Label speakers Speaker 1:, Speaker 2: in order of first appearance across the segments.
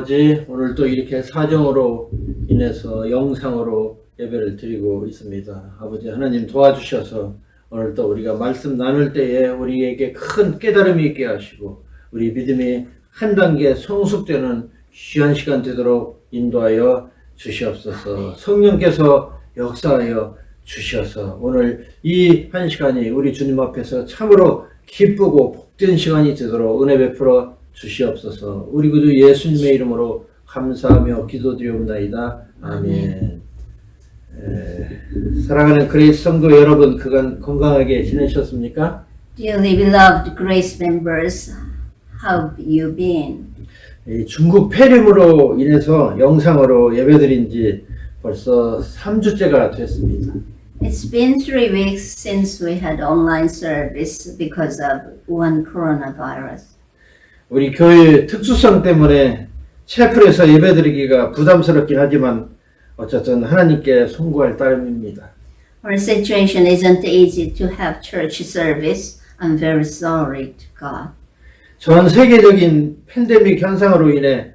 Speaker 1: 아버지, 오늘 또 이렇게 사정으로 인해서 영상으로 예배를 드리고 있습니다. 아버지 하나님 도와주셔서 오늘 또 우리가 말씀 나눌 때에 우리에게 큰 깨달음이 있게 하시고 우리 믿음이 한 단계 성숙되는 귀한 시간 되도록 인도하여 주시옵소서. 성령께서 역사하여 주셔서 오늘 이 한 시간이 우리 주님 앞에서 참으로 기쁘고 복된 시간이 되도록 은혜 베풀어 주시옵소서. 우리 구주 예수님의 이름으로 감사하며 기도드리옵나이다. 아멘. 사랑하는 그레이스 성도 여러분, 그간 건강하게 지내셨습니까?
Speaker 2: Dearly beloved Grace members, how have you been?
Speaker 1: 중국 폐렴으로 인해서 영상으로 예배드린 지 벌써 3주째가 됐습니다.
Speaker 2: It's been 3 weeks since we had online service because of Wuhan coronavirus.
Speaker 1: 우리 교회의 특수성 때문에 채플에서 예배드리기가 부담스럽긴 하지만 어쨌든 하나님께 송구할 따름입니다.
Speaker 2: Our situation isn't easy to have church service. I'm very sorry to God.
Speaker 1: 전 세계적인 팬데믹 현상으로 인해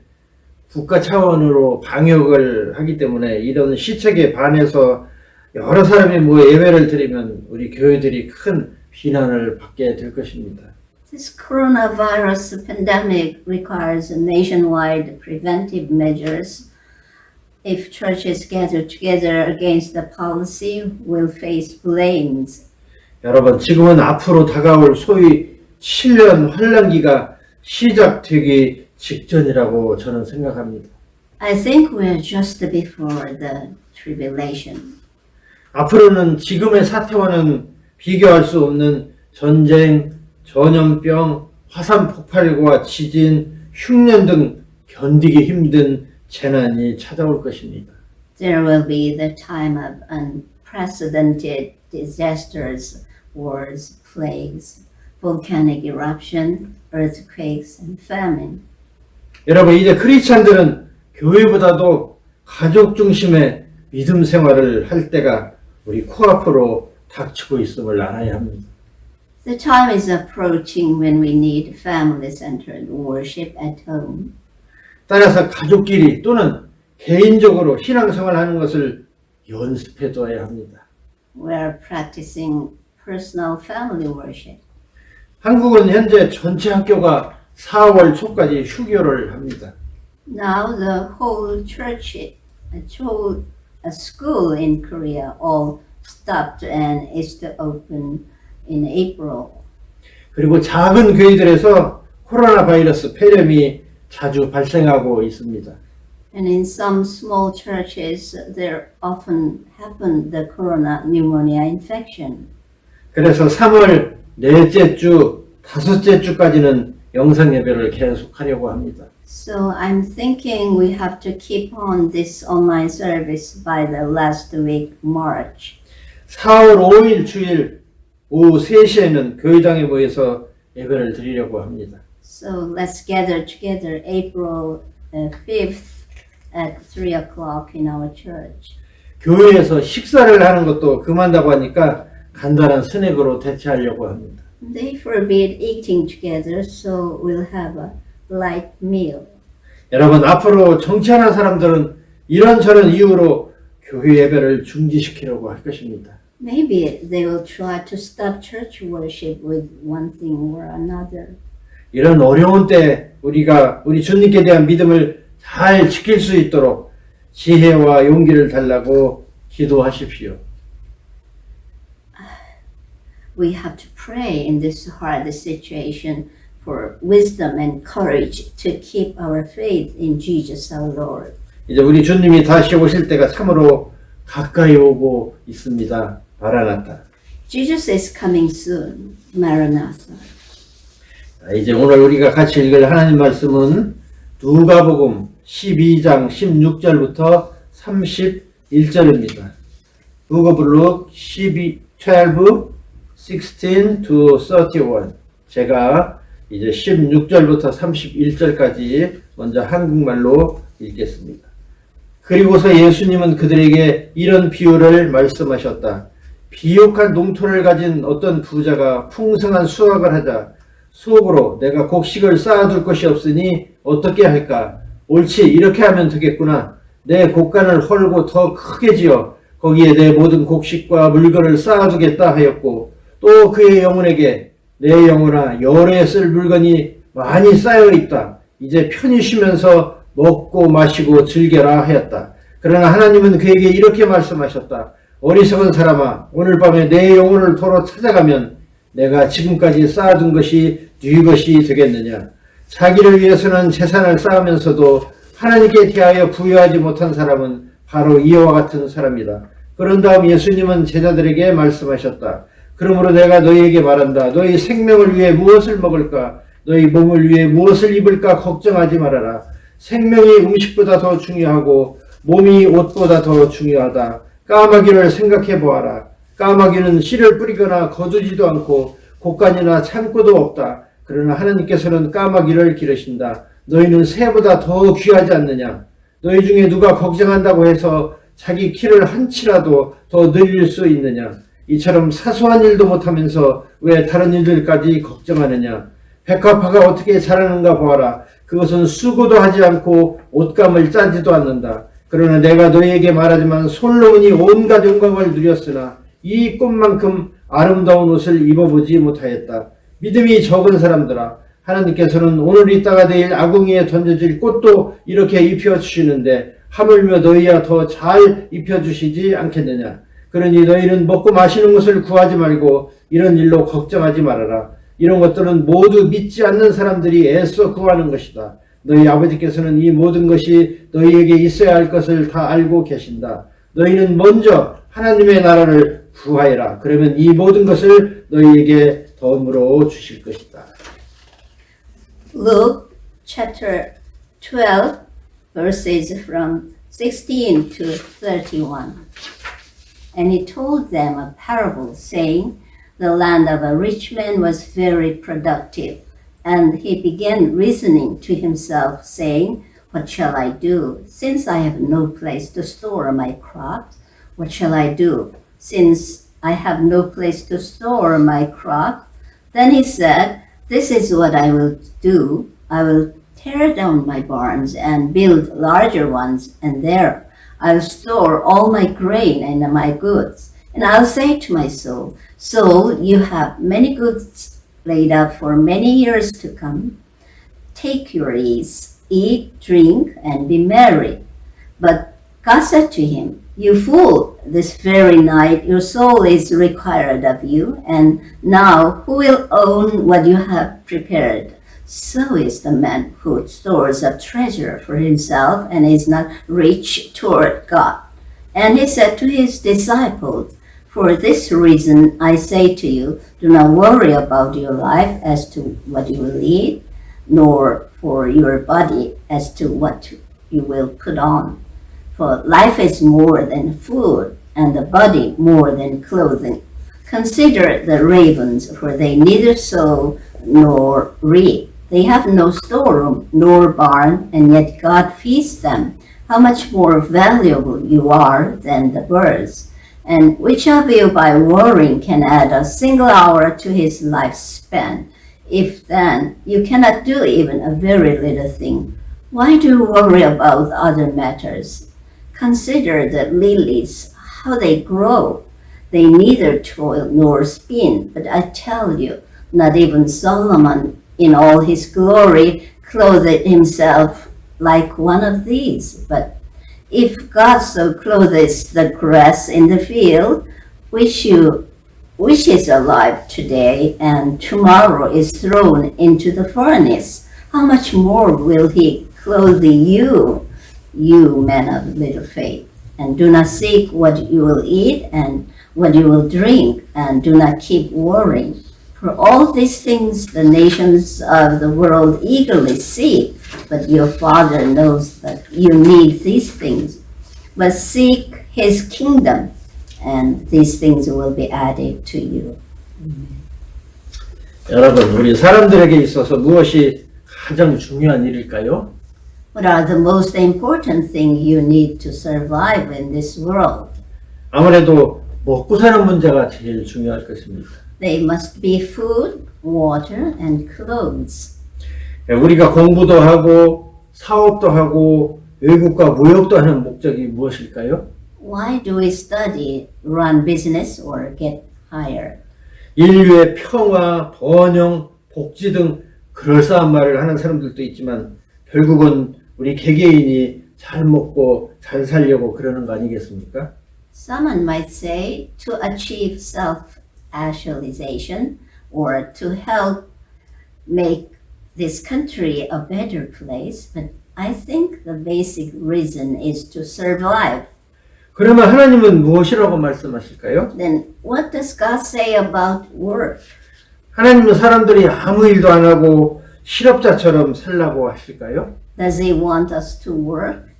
Speaker 1: 국가 차원으로 방역을 하기 때문에 이런 시책에 반해서 여러 사람이 모여 예배를 드리면 우리 교회들이 큰 비난을 받게 될 것입니다.
Speaker 2: This coronavirus pandemic requires nationwide preventive measures. If churches gather together against the policy, we'll face blames.
Speaker 1: 여러분, 지금은 앞으로 다가올 소위 7년 환란기가 시작되기 직전이라고 저는 생각합니다.
Speaker 2: I think we're just before the tribulation.
Speaker 1: 앞으로는 지금의 사태와는 비교할 수 없는 전쟁, 전염병, 화산 폭발과 지진, 흉년 등 견디기 힘든 재난이 찾아올 것입니다.
Speaker 2: There will be the time of unprecedented disasters, wars, plagues, volcanic eruption, earthquakes, and famine.
Speaker 1: 여러분, 이제 크리스찬들은 교회보다도 가족 중심의 믿음 생활을 할 때가 우리 코앞으로 닥치고 있음을 알아야 합니다.
Speaker 2: The time is approaching when we need family-centered worship at home.
Speaker 1: 따라서 가족끼리 또는 개인적으로 신앙생활하는 것을 연습해 둬야 합니다.
Speaker 2: We are practicing personal family worship.
Speaker 1: 한국은 현재 전체 학교가 4월 초까지 휴교를 합니다.
Speaker 2: Now the whole school in Korea all stopped and is to open in April.
Speaker 1: 그리고 작은 교회들에서 코로나 바이러스 폐렴이 자주 발생하고 있습니다.
Speaker 2: And in some small churches, there often happen the corona pneumonia infection.
Speaker 1: 그래서 3월 넷째 주, 다섯째 주까지는 영상 예배를 계속하려고 합니다.
Speaker 2: So I'm thinking we have to keep on this online service by the last week, March.
Speaker 1: 4월 5일 주일 오후 3시에는 교회당에 모여서 예배를 드리려고 합니다.
Speaker 2: So let's gather together April 5th at 3 o'clock in our church.
Speaker 1: 교회에서 식사를 하는 것도 금한다고 하니까 간단한 스낵으로 대체하려고 합니다.
Speaker 2: They forbid eating together, so we'll have a light meal.
Speaker 1: 여러분, 앞으로 정치하는 사람들은 이런저런 이유로 교회 예배를 중지시키려고 할 것입니다.
Speaker 2: Maybe they will try to stop church worship with one thing or another.
Speaker 1: 이런 어려운 때 우리가 우리 주님께 대한 믿음을 잘 지킬 수 있도록 지혜와 용기를 달라고 기도하십시오.
Speaker 2: We have to pray in this hard situation for wisdom and courage to keep our faith in Jesus our Lord.
Speaker 1: 이제 우리 주님이 다시 오실 때가 참으로 가까이 오고 있습니다. 마라나타.
Speaker 2: Jesus is coming soon. Maranatha.
Speaker 1: 이제 오늘 우리가 같이 읽을 하나님 말씀은 누가복음 12장 16절부터 31절입니다. Book of Luke 12, 16 to 31. 제가 이제 16절부터 31절까지 먼저 한국말로 읽겠습니다. 그리고서 예수님은 그들에게 이런 비유를 말씀하셨다. 비옥한 농토를 가진 어떤 부자가 풍성한 수확을 하자 속으로 내가 곡식을 쌓아둘 것이 없으니 어떻게 할까? 옳지, 이렇게 하면 되겠구나. 내 곡간을 헐고 더 크게 지어 거기에 내 모든 곡식과 물건을 쌓아두겠다 하였고, 또 그의 영혼에게 내 영혼아, 열에 쓸 물건이 많이 쌓여 있다. 이제 편히 쉬면서 먹고 마시고 즐겨라 하였다. 그러나 하나님은 그에게 이렇게 말씀하셨다. 어리석은 사람아, 오늘 밤에 내 영혼을 도로 찾아가면 내가 지금까지 쌓아둔 것이 네 것이 되겠느냐. 자기를 위해서는 재산을 쌓으면서도 하나님께 대하여 부여하지 못한 사람은 바로 이와 같은 사람이다. 그런 다음 예수님은 제자들에게 말씀하셨다. 그러므로 내가 너희에게 말한다. 너희 생명을 위해 무엇을 먹을까? 너희 몸을 위해 무엇을 입을까? 걱정하지 말아라. 생명이 음식보다 더 중요하고 몸이 옷보다 더 중요하다. 까마귀를 생각해 보아라. 까마귀는 씨를 뿌리거나 거두지도 않고 곡간이나 창고도 없다. 그러나 하나님께서는 까마귀를 기르신다. 너희는 새보다 더 귀하지 않느냐? 너희 중에 누가 걱정한다고 해서 자기 키를 한 치라도 더 늘릴 수 있느냐? 이처럼 사소한 일도 못하면서 왜 다른 일들까지 걱정하느냐? 백합화가 어떻게 자라는가 보아라. 그것은 수고도 하지 않고 옷감을 짜지도 않는다. 그러나 내가 너희에게 말하지만 솔로몬이 온갖 영광을 누렸으나 이 꽃만큼 아름다운 옷을 입어보지 못하였다. 믿음이 적은 사람들아, 하나님께서는 오늘 있다가 내일 아궁이에 던져질 꽃도 이렇게 입혀주시는데 하물며 너희야 더 잘 입혀주시지 않겠느냐. 그러니 너희는 먹고 마시는 것을 구하지 말고 이런 일로 걱정하지 말아라. 이런 것들은 모두 믿지 않는 사람들이 애써 구하는 것이다. 너희 아버지께서는 이 모든 것이 너희에게 있어야 할 것을 다 알고 계신다. 너희는 먼저 하나님의 나라를 구하여라. 그러면 이 모든 것을 너희에게 덤으로 주실 것이다.
Speaker 2: Luke chapter 12 verses from 16 to 31. And he told them a parable, saying, the land of a rich man was very productive. And he began reasoning to himself, saying, what shall I do? Since I have no place to store my crops, what shall I do? Since I have no place to store my crop, then he said, this is what I will do. I will tear down my barns and build larger ones, and there I'll store all my grain and my goods. And I'll say to my soul, soul, you have many goods laid up for many years to come. Take your ease, eat, drink, and be merry. But God said to him, you fool, this very night your soul is required of you, and now who will own what you have prepared? So is the man who stores up treasure for himself and is not rich toward God. And he said to his disciples, for this reason I say to you, do not worry about your life as to what you will eat, nor for your body as to what you will put on. For life is more than food, and the body more than clothing. Consider the ravens, for they neither sow nor reap. They have no storeroom nor barn, and yet God feeds them. How much more valuable you are than the birds. And which of you by worrying can add a single hour to his lifespan? If then you cannot do even a very little thing, why do you worry about other matters? Consider the lilies, how they grow. They neither toil nor spin, but I tell you, not even Solomon in all his glory clothed himself like one of these. But if God so clothes the grass in the field, which is alive today and tomorrow is thrown into the furnace, how much more will he clothe you, you men of little faith? And do not seek what you will eat and what you will drink, and do not keep worrying. For all these things the nations of the world eagerly seek, but your Father knows that you need these things. But seek his kingdom, and these things will be added to you.
Speaker 1: 여러분, 우리 사람들에게 있어서 무엇이 가장 중요한 일일까요?
Speaker 2: What are the most important things you need to survive in this world?
Speaker 1: 아무래도 먹고 사는 문제가 제일 중요할 것입니다.
Speaker 2: They must be food, water, and clothes.
Speaker 1: 우리가 공부도 하고 사업도 하고 외국과 무역도 하는 목적이 무엇일까요?
Speaker 2: Why do we study, run business, or get hired?
Speaker 1: 인류의 평화, 번영, 복지 등 그럴싸한 말을 하는 사람들도 있지만 결국은 우리 개개인이 잘 먹고 잘 살려고 그러는 거 아니겠습니까?
Speaker 2: Someone might say to achieve self-actualization or to help make this country a better place, but I think the basic reason is to survive.
Speaker 1: 그러면 하나님은 무엇이라고 말씀하실까요?
Speaker 2: Then what does God say about work?
Speaker 1: 하나님은 사람들이 아무 일도 안 하고 실업자처럼 살라고 하실까요?
Speaker 2: Does He want us to work?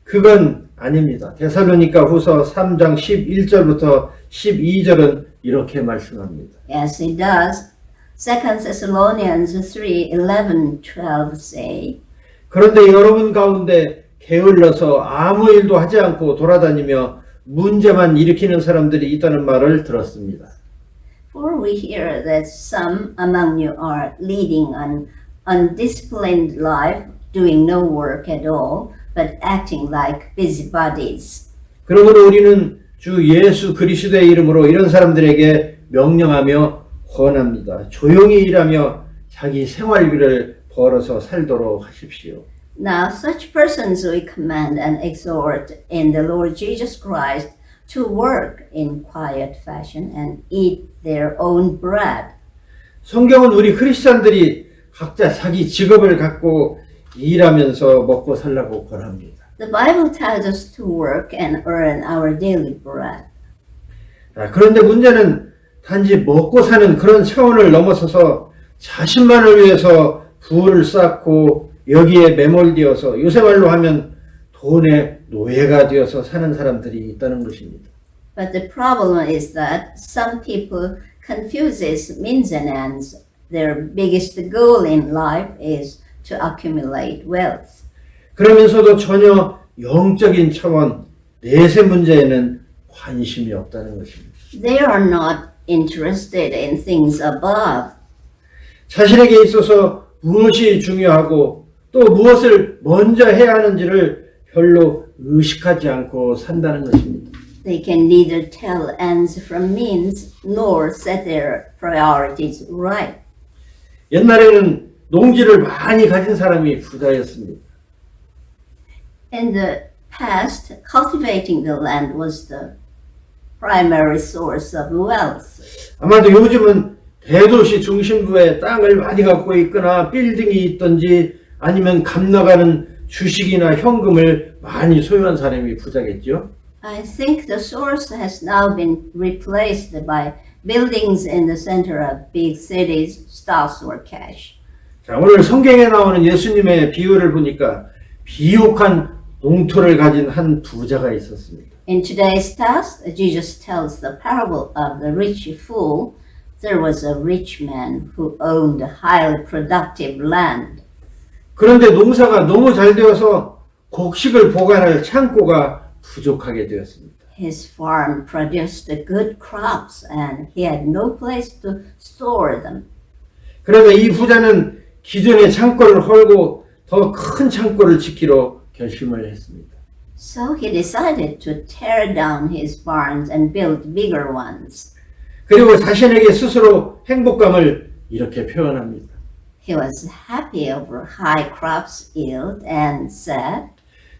Speaker 1: 그건 아닙니다. 데살로니가 후서 3장 11절부터 12절은 이렇게 말씀합니다.
Speaker 2: Yes, He does. 2 Thessalonians 3:11, 12 say,
Speaker 1: 그런데 여러분 가운데 게을러서 아무 일도 하지 않고 돌아다니며 문제만 일으키는 사람들이 있다는 말을 들었습니다.
Speaker 2: For we hear that some among you are leading an undisciplined life, doing no work at all, but acting like busybodies.
Speaker 1: 그러므로 우리는 주 예수 그리스도의 이름으로 이런 사람들에게 명령하며 권합니다. 조용히 일하며 자기 생활비를 벌어서 살도록 하십시오.
Speaker 2: Now such persons we command and exhort in the Lord Jesus Christ to work in quiet fashion and eat their own bread.
Speaker 1: 성경은 우리 크리스찬들이 각자 자기 직업을 갖고 일하면서 먹고 살라고 권합니다.
Speaker 2: The Bible tells us to work and earn our daily bread.
Speaker 1: 그런데 문제는 단지 먹고 사는 그런 차원을 넘어서서 자신만을 위해서 부를 쌓고 여기에 매몰되어서 요새 말로 하면 돈의 노예가 되어서 사는 사람들이 있다는 것입니다.
Speaker 2: But the problem is that some people confuses means and ends. Their biggest goal in life is to accumulate wealth.
Speaker 1: 그러면서도 전혀 영적인 차원, 내세 문제에는 관심이 없다는 것입니다.
Speaker 2: They are not interested in things above.
Speaker 1: 자신에게 있어서 무엇이 중요하고 또 무엇을 먼저 해야 하는지를 별로 의식하지 않고 산다는 것입니다.
Speaker 2: They can neither tell ends from means nor set their priorities right.
Speaker 1: 옛날에는 농지를 많이 가진 사람이 부자였습니다.
Speaker 2: In the past, cultivating the land was the primary source of wealth.
Speaker 1: 아마도 요즘은 대도시 중심부에 땅을 많이 갖고 있거나 빌딩이 있든지 아니면 값나가는 주식이나 현금을 많이 소유한 사람이 부자겠죠.
Speaker 2: I think the source has now been replaced by buildings in the center of big cities, stocks or cash.
Speaker 1: 자, 오늘 성경에 나오는 예수님의 비유를 보니까 비옥한 농토를 가진 한 부자가 있었습니다.
Speaker 2: In today's text, Jesus tells the parable of the rich fool. There was a rich man who owned highly productive land.
Speaker 1: 그런데 농사가 너무 잘 되어서 곡식을 보관할 창고가 부족하게 되었습니다.
Speaker 2: His farm produced good crops and he had no place to store them.
Speaker 1: 그래서 이 부자는 기존의 창고를 헐고 더 큰 창고를 짓기로 결심을 했습니다.
Speaker 2: So he decided to tear down his barns and build bigger ones.
Speaker 1: 그리고 자신에게 스스로 행복감을 이렇게 표현합니다.
Speaker 2: He was happy over high crops yield and said,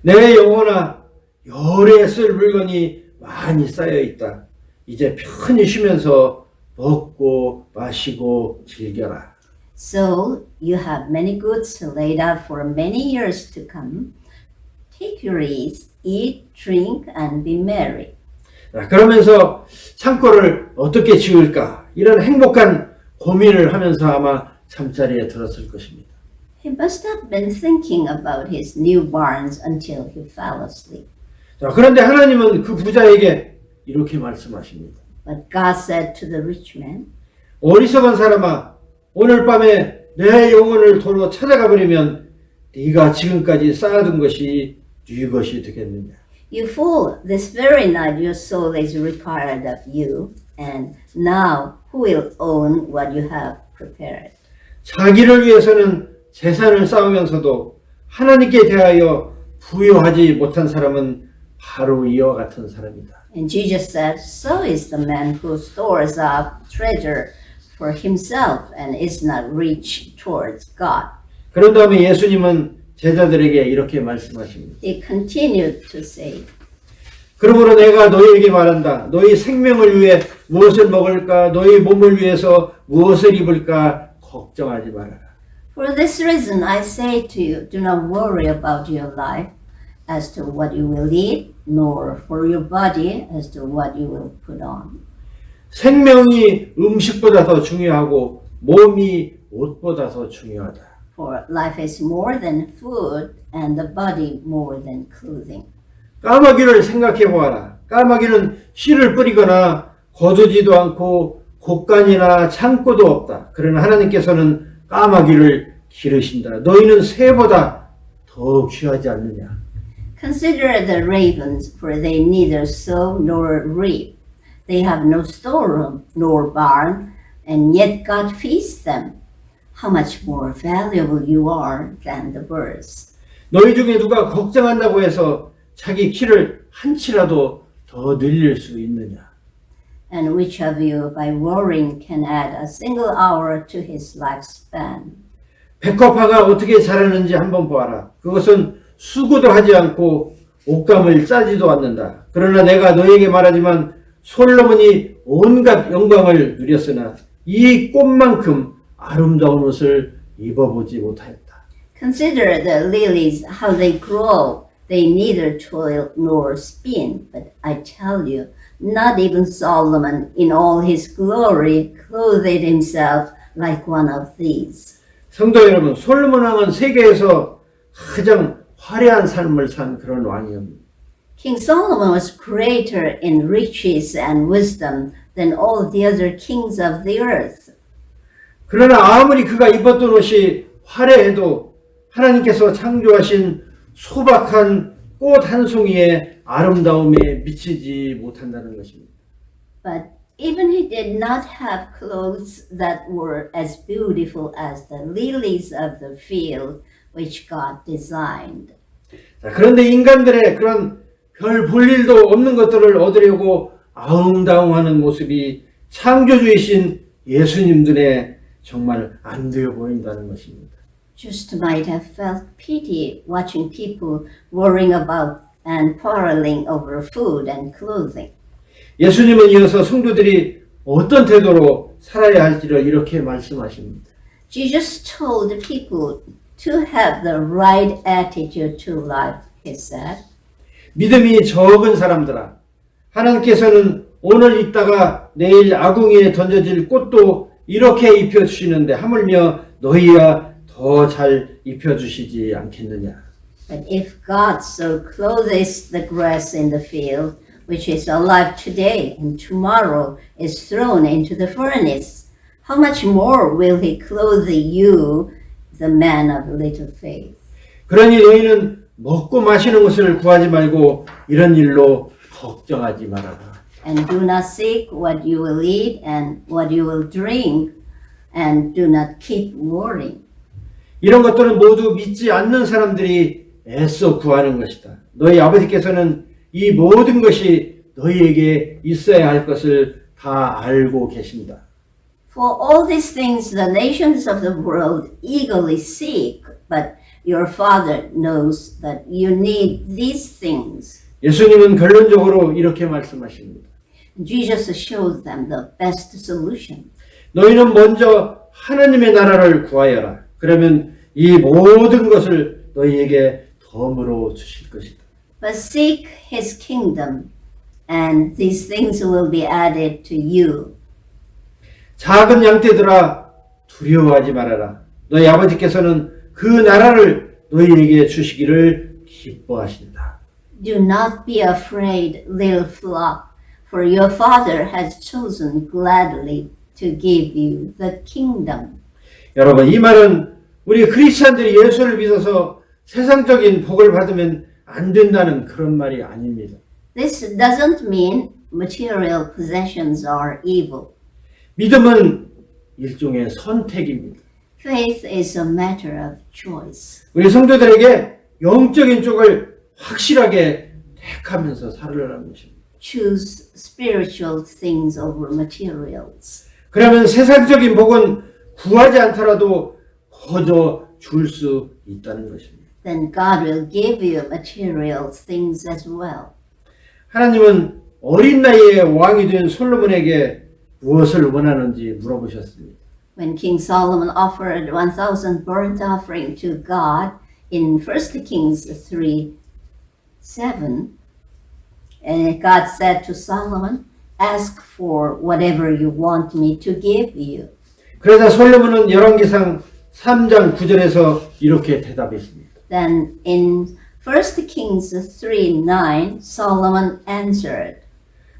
Speaker 1: 내 영혼아, 열에 쓸 물건이 많이 쌓여 있다. 이제 편히 쉬면서 먹고 마시고 즐겨라.
Speaker 2: So you have many goods laid out for many years to come. Take your ease, eat, drink, and be merry.
Speaker 1: 그러면서 창고를 어떻게 지을까? 이런 행복한 고민을 하면서 아마 잠자리에 들었을 것입니다.
Speaker 2: He must have been thinking about his new barns until he fell asleep.
Speaker 1: 자, 그런데 하나님은 그 부자에게 이렇게 말씀하십니다.
Speaker 2: But God said to the rich man,
Speaker 1: 어리석은 사람아, 오늘 밤에 내 영혼을 도로 찾아가 버리면 네가 지금까지 쌓아둔 것이 네 것이 되겠느냐.
Speaker 2: You fool, this very night your soul is required of you, and now who will own what you have prepared?
Speaker 1: 자기를 위해서는 재산을 쌓으면서도 하나님께 대하여 부여하지 못한 사람은 바로 이와 같은 사람이다.
Speaker 2: And Jesus said, so is the man who stores up treasure for himself and is not rich towards God.
Speaker 1: 그런 다음에 예수님은 제자들에게 이렇게 말씀하십니다.
Speaker 2: He continued to say,
Speaker 1: 그러므로 내가 너희에게 말한다. 너희 생명을 위해 무엇을 먹을까? 너희 몸을 위해서 무엇을 입을까? 걱정하지 말아라.
Speaker 2: For this reason I say to you, do not worry about your life as to what you will eat, nor for your body as to what you will put on.
Speaker 1: 생명이 음식보다 더 중요하고 몸이 옷보다 더 중요하다.
Speaker 2: For life is more than food, and the body more than clothing.
Speaker 1: 까마귀를 생각해 보아라. 까마귀는 씨를 뿌리거나 거두지도 않고 곡간이나 창고도 없다. 그러나 하나님께서는 까마귀를 기르신다. 너희는 새보다 더 귀하지 않느냐.
Speaker 2: Consider the ravens, for they neither sow nor reap. They have no storeroom nor barn, and yet God feeds them. How much more valuable you are than the birds.
Speaker 1: 너희 중에 누가 걱정한다고 해서 자기 키를 한치라도 더 늘릴 수 있느냐.
Speaker 2: And which of you, by worrying, can add a single hour to his lifespan?
Speaker 1: 백합화가 어떻게 자라는지 한번 보아라. 그것은 수고도 하지 않고 옷감을 짜지도 않는다. 그러나 내가 너희에게 말하지만 솔로몬이 온갖 영광을 누렸으나 이 꽃만큼 아름다운 옷을 입어보지 못하였다.
Speaker 2: Consider the lilies, how they grow. They neither toil nor spin. But I tell you, not even Solomon in all his glory clothed himself like one of these.
Speaker 1: 성도 여러분, 솔로몬 왕은 세계에서 가장 화려한 삶을 산 그런 왕이었습니다.
Speaker 2: King Solomon was greater in riches and wisdom than all the other kings of the earth.
Speaker 1: 그러나 아무리 그가 입었던 옷이 화려해도 하나님께서 창조하신 소박한 꽃 한 송이의 아름다움에 미치지 못한다는 것입니다.
Speaker 2: But even he did not have clothes that were as beautiful as the lilies of the field which God designed.
Speaker 1: 자, 그런데 인간들의 그런 별 볼 일도 없는 것들을 얻으려고 아웅다웅하는 모습이 창조주이신 예수님 눈에 정말 안 되어 보인다는 것입니다.
Speaker 2: Just might have felt pity watching people worrying about and quarreling over food and clothing.
Speaker 1: 예수님은 이어서 성도들이 어떤 태도로 살아야 할지를 이렇게 말씀하십니다.
Speaker 2: Jesus told the people to have the right attitude to life, he said.
Speaker 1: 믿음이 적은 사람들아, 하나님께서는 오늘 있다가 내일 아궁이에 던져질 꽃도 이렇게 입혀주시는데 하물며 너희야 더 잘 입혀주시지 않겠느냐.
Speaker 2: But if God so clothes the grass in the field, which is alive today and tomorrow is thrown into the furnace, how much more will he clothe you, the man of little faith?
Speaker 1: 그러니 너희는 먹고 마시는 것을 구하지 말고 이런 일로 걱정하지 말아라.
Speaker 2: And do not seek what you will eat and what you will drink, and do not keep worrying.
Speaker 1: 이런 것들은 모두 믿지 않는 사람들이 애써 구하는 것이다. 너희 아버지께서는 이 모든 것이 너희에게 있어야 할 것을 다 알고 계십니다.
Speaker 2: For all these things the nations of the world eagerly seek, but your Father knows that you need these things.
Speaker 1: 예수님은 결론적으로 이렇게 말씀하십니다.
Speaker 2: Jesus showed them the best solution.
Speaker 1: 너희는 먼저 하나님의 나라를 구하여라. 그러면 이 모든 것을 너희에게 덤으로 주실 것이다.
Speaker 2: But seek his kingdom, and these things will be added to you.
Speaker 1: 작은 양떼들아 두려워하지 말아라. 너희 아버지께서는 그 나라를 너희에게 주시기를 기뻐하신다.
Speaker 2: Do not be afraid, little flock, for your Father has chosen gladly to give you the kingdom.
Speaker 1: 여러분, 이 말은 우리 크리스찬들이 예수를 믿어서 세상적인 복을 받으면 안 된다는 그런 말이 아닙니다.
Speaker 2: This doesn't mean material possessions are evil.
Speaker 1: 믿음은 일종의 선택입니다.
Speaker 2: Faith is a matter of choice.
Speaker 1: 우리 성도들에게 영적인 쪽을 확실하게 택하면서 살으라는 것입니다.
Speaker 2: Choose spiritual things over materials.
Speaker 1: 그러면 세상적인 복은 구하지 않더라도 거저 줄 수 있다는 것입니다.
Speaker 2: Then God will give you material things as well.
Speaker 1: 하나님은 어린 나이에 왕이 된 솔로몬에게 무엇을 원하는지 물어보셨습니다.
Speaker 2: When King Solomon offered 1,000 burnt offering to God in 1 Kings 3:7, and God said to Solomon, "Ask for whatever you want me to give you."
Speaker 1: 그러자 솔로몬은 열왕기상 3장 9절에서 이렇게 대답했습니다.
Speaker 2: Then in 1 Kings 3:9, Solomon answered,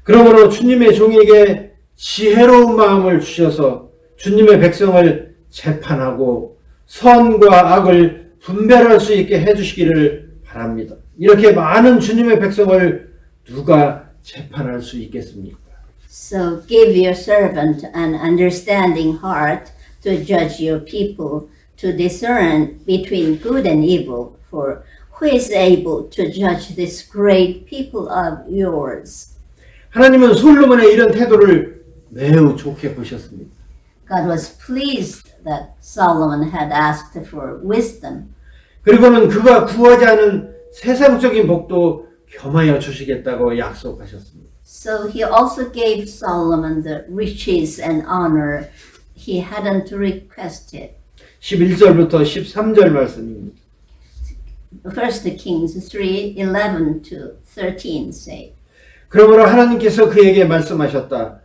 Speaker 1: 그러므로 주님의 종에게 지혜로운 마음을 주셔서 주님의 백성을 재판하고 선과 악을 분별할 수 있게 해주시기를 바랍니다. 이렇게 많은 주님의 백성을 누가 재판할 수 있겠습니까?
Speaker 2: "So give your servant an understanding heart to judge your people, to discern between good and evil, for who is able to judge this great people of yours?"
Speaker 1: 하나님은 솔로몬의 이런 태도를 매우 좋게 보셨습니다.
Speaker 2: God was pleased that Solomon had asked for wisdom.
Speaker 1: 그리고는 그가 구하지 않은 세상적인 복도 겸하여 주시겠다고 약속하셨습니다.
Speaker 2: So he also gave Solomon the riches and honor he hadn't requested.
Speaker 1: 11절부터 13절 말씀입니다.
Speaker 2: 1 Kings 3:11 to 13 say.
Speaker 1: 그러므로 하나님께서 그에게 말씀하셨다.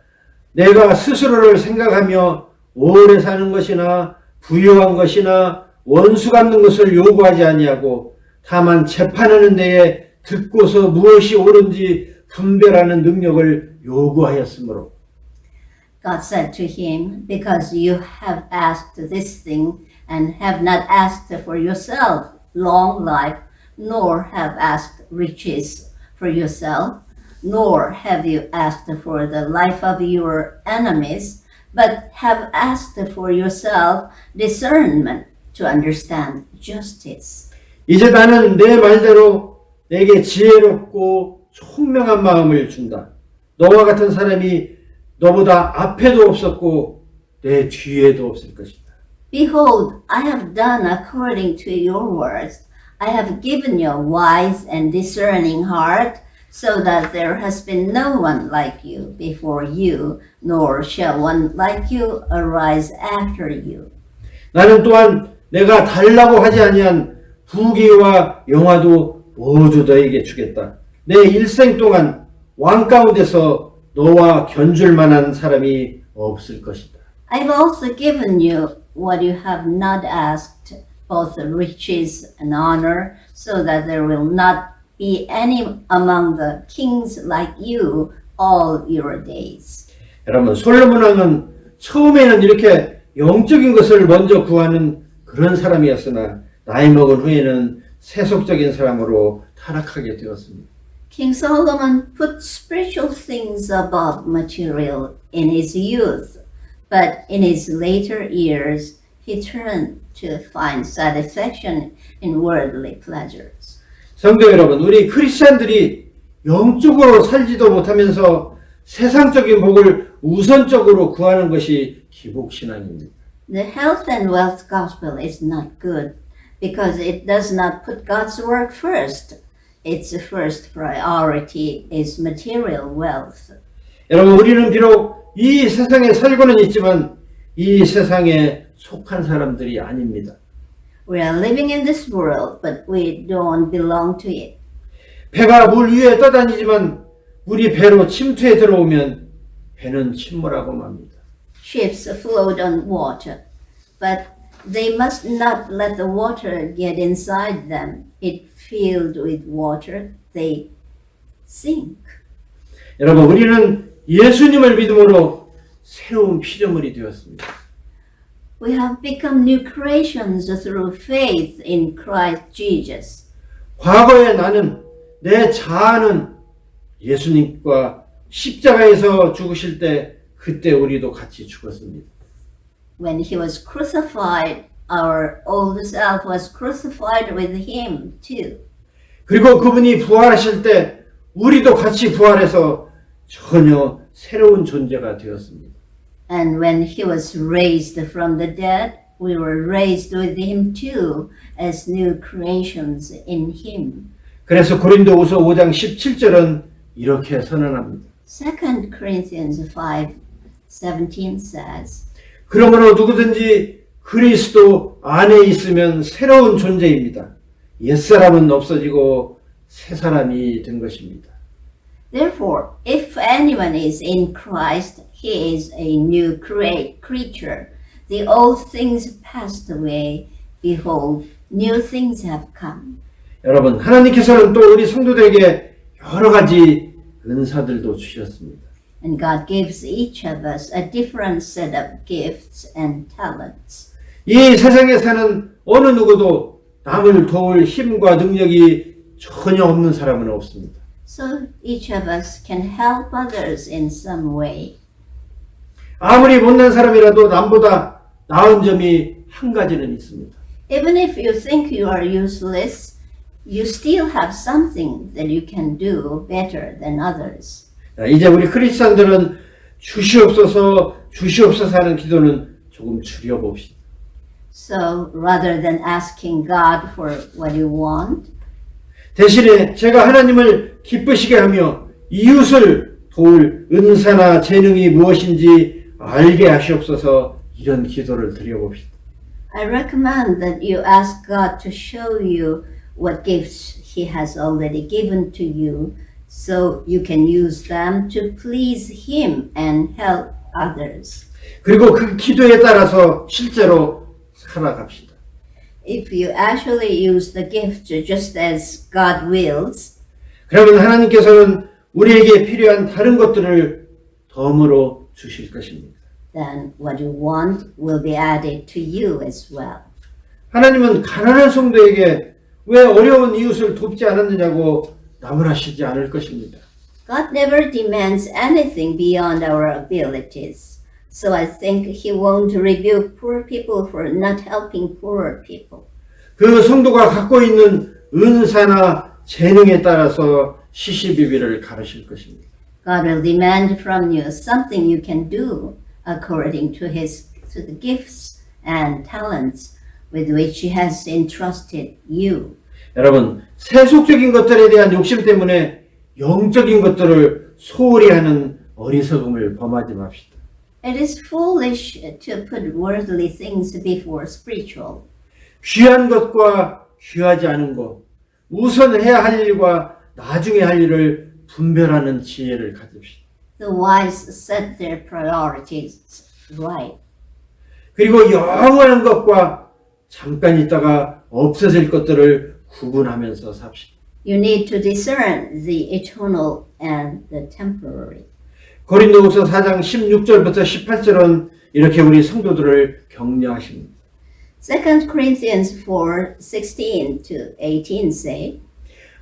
Speaker 1: 내가 스스로를 생각하며 오래 사는 것이나 부유한 것이나 원수 갚는 것을 요구하지 아니하고 다만 재판하는 데에 듣고서 무엇이 옳은지 분별하는 능력을 요구하였으므로.
Speaker 2: God said to him, "Because you have asked this thing and have not asked for yourself long life, nor have asked riches for yourself, nor have you asked for the life of your enemies, but have asked for yourself discernment to understand justice."
Speaker 1: 이제 나는 내 말대로 내게 지혜롭고 총명한 마음을 준다. 너와 같은 사람이 너보다 앞에도 없었고 내 뒤에도 없을 것이다.
Speaker 2: Behold, I have done according to your words. I have given you a wise and discerning heart, so that there has been no one like you before you, nor shall one like you arise after you.
Speaker 1: 나는 또한 내가 달라고 하지 아니한 부귀와 영화도 모두 너에게 주겠다. 내 일생 동안 왕 가운데서 너와 견줄 만한 사람이 없을 것이다.
Speaker 2: I've also given you what you have not asked, both riches and honor, so that there will not be any among the kings like you all your days.
Speaker 1: 여러분, 솔로몬 왕은 처음에는 이렇게 영적인 것을 먼저 구하는 그런 사람이었으나 나이 먹은 후에는 세속적인 사람으로 타락하게 되었습니다.
Speaker 2: King Solomon put spiritual things above material in his youth, but in his later years he turned to find satisfaction in worldly pleasures.
Speaker 1: 성도 여러분, 우리 크리스찬들이 영적으로 살지도 못하면서 세상적인 복을 우선적으로 구하는 것이 기복신앙입니다.
Speaker 2: The health and wealth gospel is not good because it does not put God's work first. Its first priority is material wealth.
Speaker 1: 여러분, 우리는 비록 이 세상에 살고는 있지만 이 세상에 속한 사람들이 아닙니다.
Speaker 2: We are living in this world, but we don't belong to it.
Speaker 1: 배가 물 위에 떠다니지만 물이 배로 침투해 들어오면 배는 침몰하고 맙니다.
Speaker 2: Ships float on water, but they must not let the water get inside them. It filled with water, they sink.
Speaker 1: 여러분, 우리는 예수님을 믿음으로 새로운 피조물이 되었습니다.
Speaker 2: We have become new creations through faith in Christ Jesus.
Speaker 1: 과거에 나는 내 자아는 예수님과 십자가에서 죽으실 때 그때 우리도 같이 죽었습니다.
Speaker 2: When he was crucified, our old self was crucified with him too.
Speaker 1: 그리고 그분이 부활하실 때 우리도 같이 부활해서 전혀 새로운 존재가 되었습니다.
Speaker 2: And when he was raised from the dead, we were raised with him too as new creations in him.
Speaker 1: 그래서 고린도후서 5장 17절은 이렇게 선언합니다.
Speaker 2: 2 Corinthians 5:17 says,
Speaker 1: 그러므로 누구든지 그리스도 안에 있으면 새로운 존재입니다. 옛사람은 없어지고 새사람이 된 것입니다.
Speaker 2: Therefore, if anyone is in Christ, he is a new creature. The old things passed away. Behold, new things have come.
Speaker 1: 여러분, 하나님께서는 또 우리 성도들에게 여러 가지 은사들도 주셨습니다.
Speaker 2: And God gives each of us a different set of gifts and talents.
Speaker 1: 이 세상에 사는 어느 누구도 남을 도울 힘과 능력이 전혀 없는 사람은 없습니다.
Speaker 2: So each of us can help others in some way.
Speaker 1: 아무리 못난 사람이라도 남보다 나은 점이 한 가지는 있습니다.
Speaker 2: Even if you think you are useless, you still have something that you can do better than others.
Speaker 1: 이제 우리 크리스찬들은 주시옵소서 하는 기도는 조금 줄여봅시다.
Speaker 2: So rather than asking God for what you want,
Speaker 1: 대신에 제가 하나님을 기쁘시게 하며 이웃을 도울 은사나 재능이 무엇인지 알게 하시옵소서 이런 기도를 드려봅시다.
Speaker 2: I recommend that you ask God to show you what gifts He has already given to you so you can use them to please Him and help others.
Speaker 1: 그리고 그 기도에 따라서 실제로 살아갑시다.
Speaker 2: If you actually use the gift just as God wills,
Speaker 1: 그러면 하나님께서는 우리에게 필요한 다른 것들을 덤으로 주실 것입니다.
Speaker 2: then what you want will be added to you as well.
Speaker 1: 하나님은 가난한 성도에게 왜 어려운 이웃을 돕지 않았느냐고 나무라시지 않을 것입니다.
Speaker 2: God never demands anything beyond our abilities. So I think He won't rebuke poor people for not helping poorer people.
Speaker 1: 그 성도가 갖고 있는 은사나 재능에 따라서 시시비비를 가르칠 것입니다.
Speaker 2: God will demand from you something you can do according to the gifts and talents with which He has entrusted you.
Speaker 1: 여러분, 세속적인 것들에 대한 욕심 때문에 영적인 것들을 소홀히 하는 어리석음을 범하지 맙시다.
Speaker 2: It is foolish to put worldly things before spiritual.
Speaker 1: 귀한 것과 귀하지 않은 것, 우선 해야 할 일과 나중에 할 일을 분별하는 지혜를 가집시다.
Speaker 2: The wise set their priorities right.
Speaker 1: 그리고 영원한 것과 잠깐 있다가 없어질 것들을 구분하면서 삽시다.
Speaker 2: You need to discern the eternal and the temporary.
Speaker 1: 고린도후서 4장 16절부터 18절은 이렇게 우리 성도들을 격려하십니다.
Speaker 2: 2 Corinthians 4:16 to 18 say,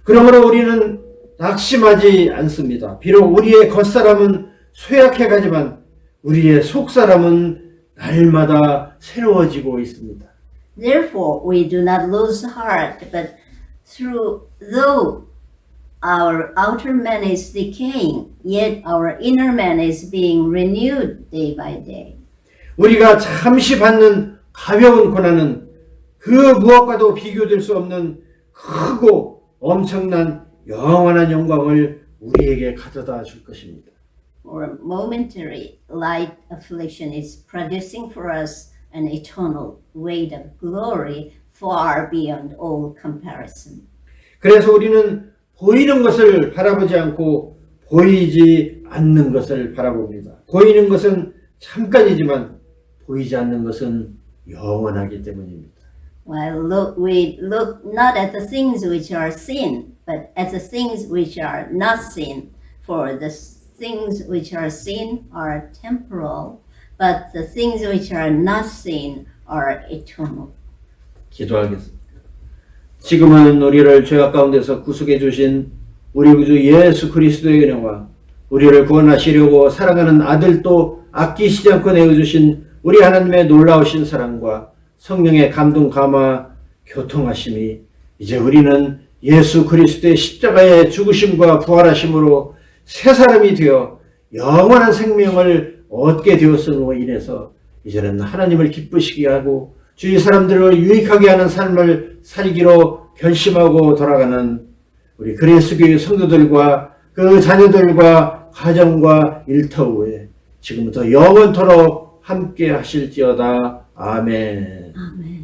Speaker 1: 그러므로 우리는 낙심하지 않습니다. 비록 우리의 겉사람은 쇠약해 가지만 우리의 속사람은 날마다 새로워지고 있습니다.
Speaker 2: Therefore we do not lose heart, but though our outer man is decaying, yet our inner man is being renewed day by day.
Speaker 1: 우리가 잠시 받는 가벼운 고난은 그 무엇과도 비교될 수 없는 크고 엄청난 영원한 영광을 우리에게 가져다 줄 것입니다.
Speaker 2: For momentary light affliction is producing for us an eternal weight of glory far beyond all comparison.
Speaker 1: 그래서 우리는 보이는 것을 바라보지 않고 보이지 않는 것을 바라봅니다. 보이는 것은 잠깐이지만 보이지 않는 것은 영원하기 때문입니다.
Speaker 2: While we look not at the things which are seen, but at the things which are not seen. For the things which are seen are temporal, but the things which are not seen are eternal.
Speaker 1: 기도하겠습니다. 지금은 우리를 죄악 가운데서 구속해 주신 우리 구주 예수 그리스도의 은혜와 우리를 구원하시려고 사랑하는 아들도 아끼시지 않고 내어주신 우리 하나님의 놀라우신 사랑과 성령의 감동 감화 교통하심이 이제 우리는 예수 그리스도의 십자가의 죽으심과 부활하심으로 새 사람이 되어 영원한 생명을 얻게 되었음으로 인해서 이제는 하나님을 기쁘시게 하고 주위 사람들을 유익하게 하는 삶을 살기로 결심하고 돌아가는 우리 그리스도교의 성도들과 그 자녀들과 가정과 일터에 지금부터 영원토록 함께 하실지어다. 아멘.
Speaker 2: 아멘.